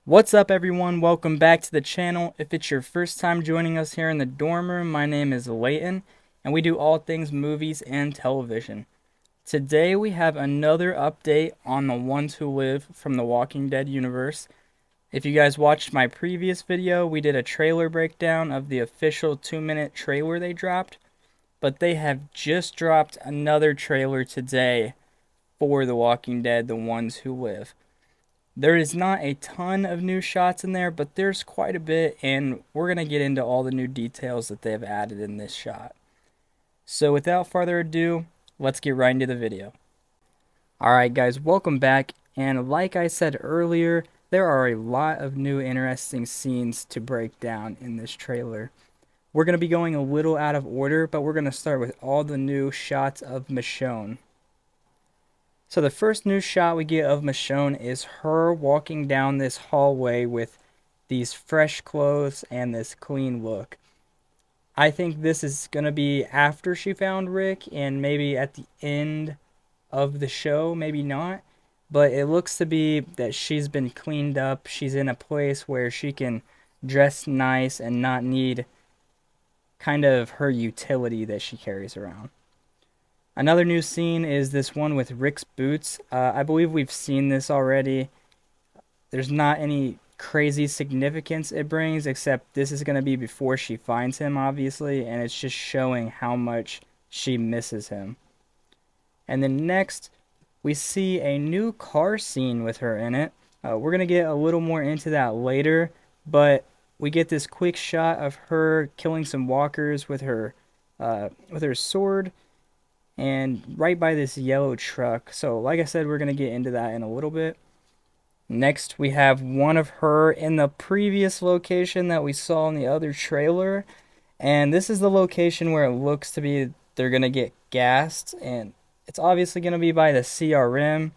What's up, everyone? Welcome back to the channel. If it's your first time joining us here in the dorm room, my name is Layton, and we do all things movies and television. Today we have another update on the ones who live from the Walking Dead universe. If you guys watched my previous video, we did a trailer breakdown of the official 2-minute trailer they dropped, but they have just dropped another trailer today for The Walking Dead, the ones who live. There is not a ton of new shots in there, but there's quite a bit, and we're going to get into all the new details that they've added in this shot. So without further ado, let's get right into the video. Alright guys, welcome back, and like I said earlier, there are a lot of new interesting scenes to break down in this trailer. We're going to be going a little out of order, but we're going to start with all the new shots of Michonne. So the first new shot we get of Michonne is her walking down this hallway with these fresh clothes and this clean look. I think this is going to be after she found Rick and maybe at the end of the show, maybe not. But it looks to be that she's been cleaned up. She's in a place where she can dress nice and not need kind of her utility that she carries around. Another new scene is this one with Rick's boots. I believe we've seen this already. There's not any crazy significance it brings, except this is going to be before she finds him, obviously, and it's just showing how much she misses him. And then next, we see a new car scene with her in it. We're going to get a little more into that later, but we get this quick shot of her killing some walkers with her sword, and right by this yellow truck. So like I said, we're going to get into that in a little bit. Next, we have one of her in the previous location that we saw in the other trailer. And this is the location where it looks to be they're going to get gassed. And it's obviously going to be by the CRM.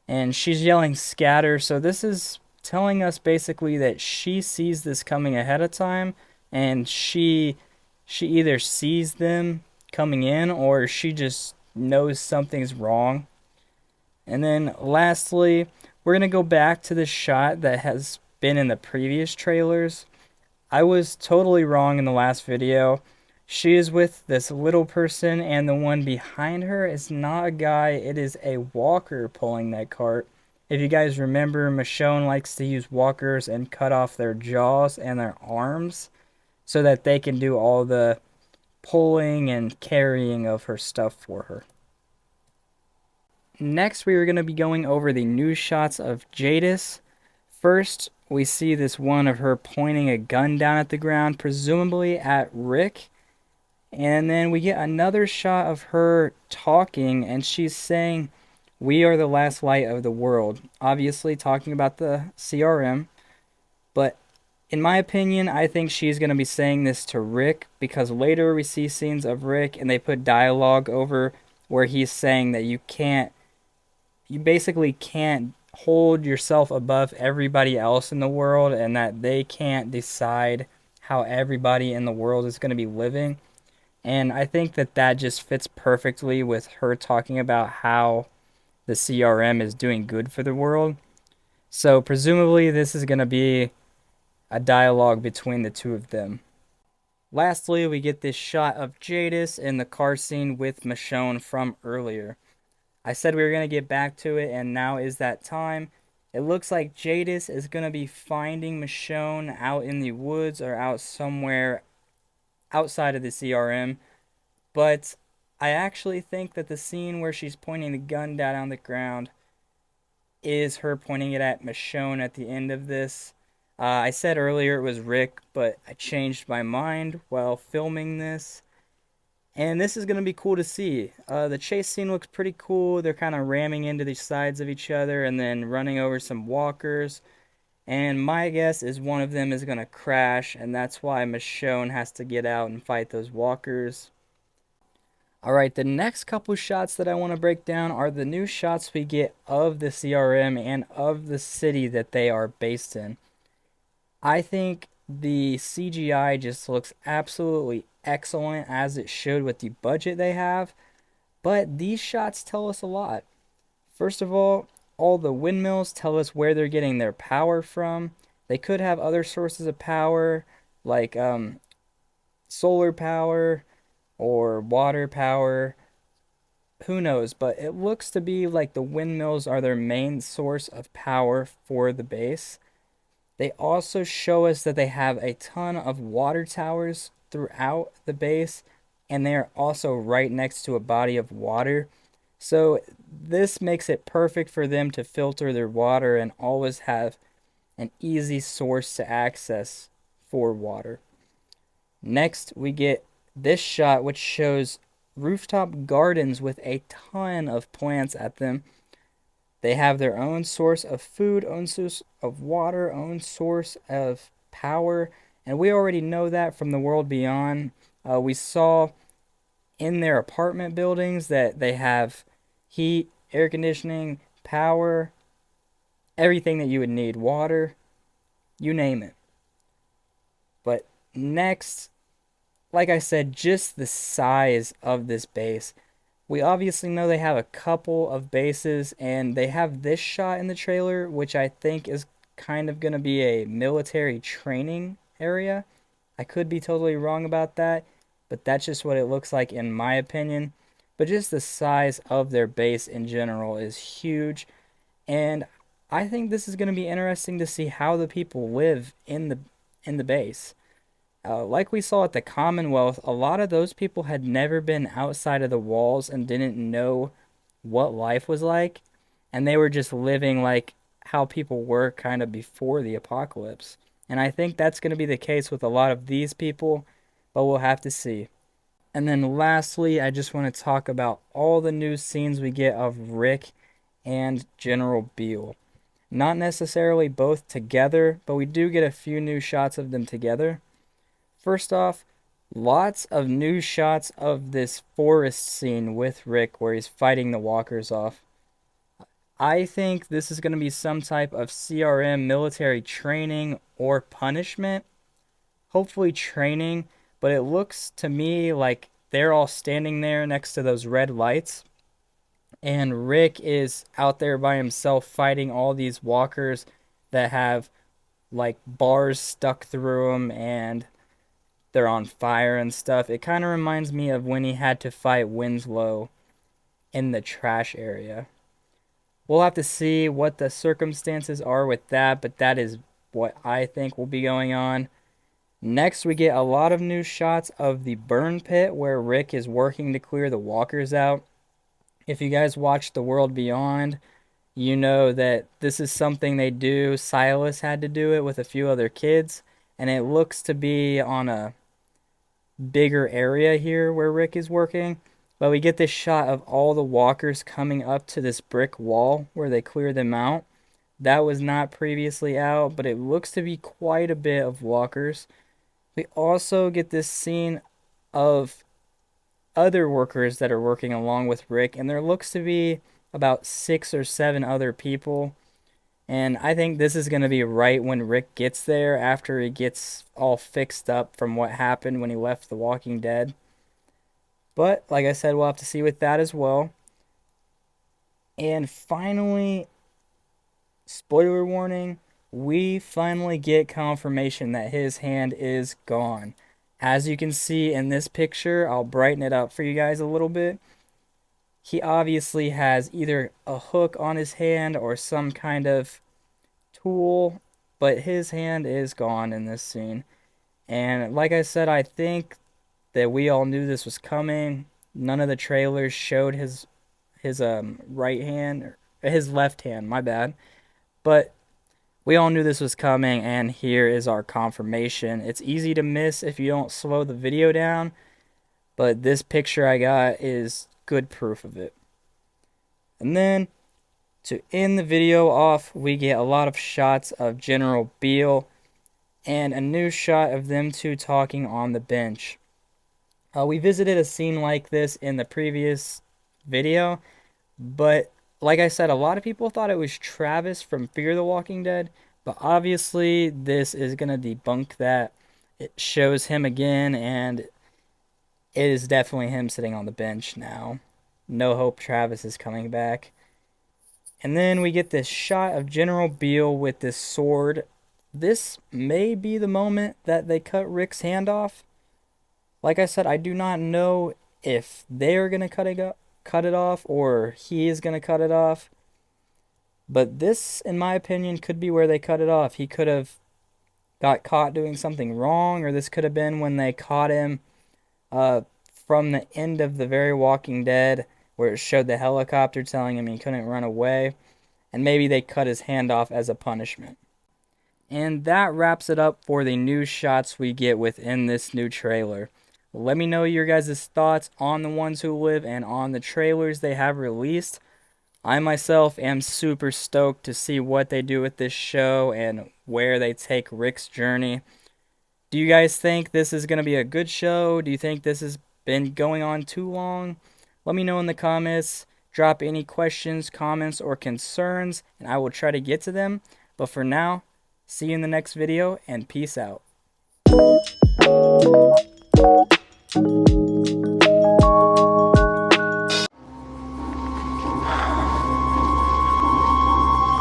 And she's yelling scatter. So this is telling us basically that she sees this coming ahead of time. And she either sees them coming in or she just knows something's wrong. And then lastly, we're going to go back to the shot that has been in the previous trailers. I was totally wrong in the last video. She is with this little person, and the one behind her is not a guy, it is a walker pulling that cart. If you guys remember, Michonne likes to use walkers and cut off their jaws and their arms so that they can do all the pulling and carrying of her stuff for her. Next, we are going to be going over the new shots of Jadis. First, we see this one of her pointing a gun down at the ground, presumably at Rick. And then we get another shot of her talking, and she's saying, "We are the last light of the world." Obviously talking about the CRM. But in my opinion, I think she's going to be saying this to Rick, because later we see scenes of Rick and they put dialogue over where he's saying that you basically can't hold yourself above everybody else in the world, and that they can't decide how everybody in the world is going to be living. And I think that that just fits perfectly with her talking about how the CRM is doing good for the world. So presumably this is going to be a dialogue between the two of them. Lastly, we get this shot of Jadis in the car scene with Michonne from earlier. I said we were going to get back to it, and now is that time. It looks like Jadis is going to be finding Michonne out in the woods or out somewhere outside of the CRM. But I actually think that the scene where she's pointing the gun down on the ground is her pointing it at Michonne at the end of this. I said earlier it was Rick, but I changed my mind while filming this. And this is going to be cool to see. The chase scene looks pretty cool. They're kind of ramming into the sides of each other and then running over some walkers. And my guess is one of them is going to crash, and that's why Michonne has to get out and fight those walkers. Alright, the next couple shots that I want to break down are the new shots we get of the CRM and of the city that they are based in. I think the CGI just looks absolutely excellent, as it should with the budget they have, but these shots tell us a lot. First of all the windmills tell us where they're getting their power from, They could have other sources of power, like solar power or water power. Who knows? But it looks to be like the windmills are their main source of power for the base. They also show us that they have a ton of water towers throughout the base, and they are also right next to a body of water. So this makes it perfect for them to filter their water and always have an easy source to access for water. Next, we get this shot, which shows rooftop gardens with a ton of plants at them. They have their own source of food, own source of water, own source of power, and we already know that from the world beyond. We saw in their apartment buildings that they have heat, air conditioning, power, everything that you would need, water, you name it. But next, like I said, just the size of this base. We obviously know they have a couple of bases, and they have this shot in the trailer, which I think is kind of going to be a military training area. I could be totally wrong about that, but that's just what it looks like in my opinion. But just the size of their base in general is huge, and I think this is going to be interesting to see how the people live in the base. Like we saw at the Commonwealth, a lot of those people had never been outside of the walls and didn't know what life was like, and they were just living like how people were kind of before the apocalypse. And I think that's going to be the case with a lot of these people, but we'll have to see. And then lastly, I just want to talk about all the new scenes we get of Rick and General Beale. Not necessarily both together, but we do get a few new shots of them together. First off, lots of new shots of this forest scene with Rick where he's fighting the walkers off. I think this is going to be some type of CRM military training or punishment. Hopefully, training, but it looks to me like they're all standing there next to those red lights. And Rick is out there by himself fighting all these walkers that have like bars stuck through them and they're on fire and stuff. It kind of reminds me of when he had to fight Winslow in the trash area. We'll have to see what the circumstances are with that, but that is what I think will be going on. Next, we get a lot of new shots of the burn pit where Rick is working to clear the walkers out. If you guys watch The World Beyond, you know that this is something they do. Silas had to do it with a few other kids, and it looks to be on a bigger area here where Rick is working. But we get this shot of all the walkers coming up to this brick wall where they clear them out. That was not previously out, but it looks to be quite a bit of walkers. We also get this scene of other workers that are working along with Rick, and there looks to be about 6 or 7 other people. And I think this is going to be right when Rick gets there after he gets all fixed up from what happened when he left The Walking Dead. But, like I said, we'll have to see with that as well. And finally, spoiler warning, we finally get confirmation that his hand is gone. As you can see in this picture, I'll brighten it up for you guys a little bit. He obviously has either a hook on his hand or some kind of tool, but his hand is gone in this scene. And like I said, I think that we all knew this was coming. None of the trailers showed his right hand, or his left hand, my bad. But we all knew this was coming, and here is our confirmation. It's easy to miss if you don't slow the video down, but this picture I got is good proof of it. And then, to end the video off, we get a lot of shots of General Beale and a new shot of them two talking on the bench. We visited a scene like this in the previous video, but like I said, a lot of people thought it was Travis from Fear the Walking Dead, but obviously this is going to debunk that. It shows him again, and it is definitely him sitting on the bench now. No hope Travis is coming back. And then we get this shot of General Beale with this sword this may be the moment that they cut Rick's hand off. Like I said, I do not know if they're going to cut it off or he is going to cut it off. But this, in my opinion, could be where they cut it off. He could have got caught doing something wrong, or this could have been when they caught him from the end of the very Walking Dead, where it showed the helicopter telling him he couldn't run away, and maybe they cut his hand off as a punishment. And that wraps it up for the new shots we get within this new trailer. Let me know your guys' thoughts on the ones who live and on the trailers they have released. I myself am super stoked to see what they do with this show and where they take Rick's journey. Do you guys think this is going to be a good show? Do you think this has been going on too long? Let me know in the comments. Drop any questions, comments, or concerns, and I will try to get to them. But for now, see you in the next video, and peace out.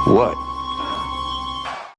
What?